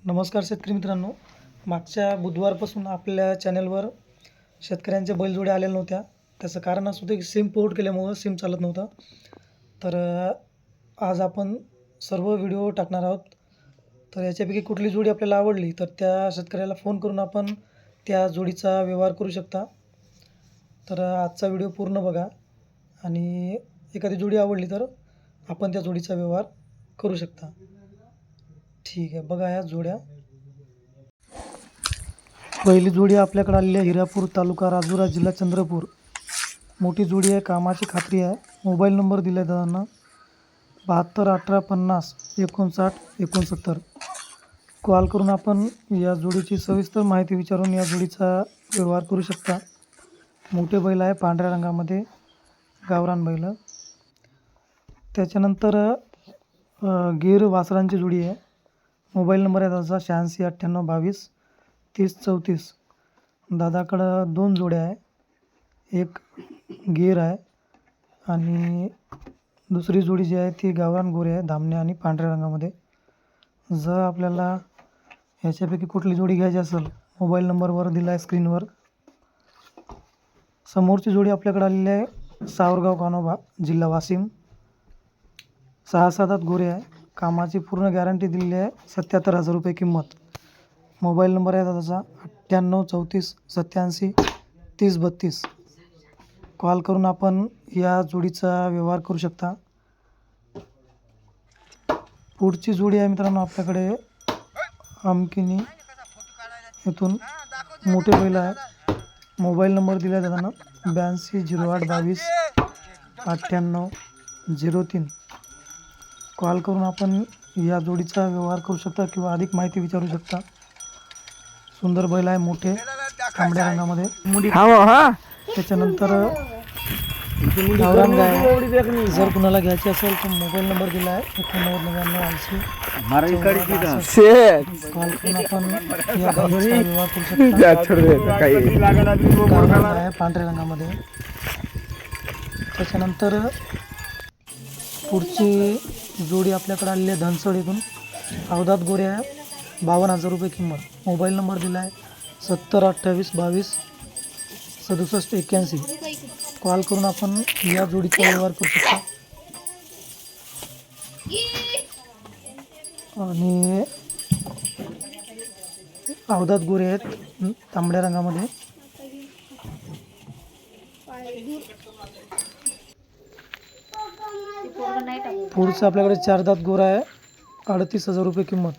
नमस्कार शेतकरी मित्रांनो. मागच्या बुधवारपासून आपल्या चॅनलवर शेतकऱ्यांच्या बैलजोड्या आलेल्या नव्हत्या. त्याचं कारण असं होतं की सिम पोर्ट केल्यामुळं सिम चालत नव्हतं. तर आज आपण सर्व व्हिडिओ टाकणार आहोत. तर याच्यापैकी कुठली जोडी आपल्याला आवडली तर त्या शेतकऱ्याला फोन करून आपण त्या जोडीचा व्यवहार करू शकता. तर आजचा व्हिडिओ पूर्ण बघा आणि एखादी जोडी आवडली तर आपण त्या जोडीचा व्यवहार करू शकता. ठीक आहे, बघा ह्या जोड्या. पहिली जोडी आपल्याकडे आलेली आहे हिरापूर तालुका राजुरा जिल्हा चंद्रपूर. मोठी जोडी आहे, कामाची खात्री आहे. मोबाईल नंबर दिला आहे दादांना 721850 59 69. कॉल करून आपण या जोडीची सविस्तर माहिती विचारून या जोडीचा व्यवहार करू शकता. मोठे बैल आहे, पांढऱ्या रंगामध्ये गावरान बैल. त्याच्यानंतर गीर वासरांची जोडी आहे. मोबाईल नंबर आहे दादाचा 8698223034. दादाकडं 2 जोड्या आहे, एक गीर आहे आणि दुसरी जोडी जी आहे ती गावरान गोरे आहे, धामण्या आणि पांढऱ्या रंगामध्ये. जर आपल्याला ह्याच्यापैकी कुठली जोडी घ्यायची असेल मोबाईल नंबरवर दिला आहे स्क्रीनवर. समोरची जोडी आपल्याकडे आलेली आहे सावरगाव कानोबा जिल्हा वाशिम. 6-7 दात गोरे आहे, कामाची पूर्ण गॅरंटी दिलेली आहे. 77,000 रुपये किंमत. मोबाईल नंबर आहे दादाचा 9834873032. कॉल करून आपण या जोडीचा व्यवहार करू शकता. पुढची जोडी आहे मित्रांनो आपल्याकडे अमकिनी इथून. मोठे बैल आहे. मोबाईल नंबर दिला आहे दादांना 8208229803. कॉल करून आपण या जोडीचा व्यवहार करू शकता किंवा अधिक माहिती विचारू शकता. सुंदर बैल आहे, मोठे तांबड्या रंगामध्ये. त्याच्यानंतर गावरान गाय जर कुणाला घ्यायची असेल तर मोबाईल नंबर दिला आहे 899980. कॉल करून आपण या गायीचा व्यवहार करू शकता. गावरान गाय आहे, पांढऱ्या रंगामध्ये. त्याच्यानंतर पुढची जोडी आपल्याकडे आलेली आहे धनसड इथून. अवधात गोरे आहे, 52,000 रुपये किंमत. मोबाईल नंबर दिला आहे 7028226781. कॉल करून आपण या जोडीचा व्यवहार करू शकता. आणि अवधात गोरे आहेत तांबड्या रंगामध्ये. पुढचं आपल्याकडे 4 दात गोरा आहे, 38,000 रुपये किंमत.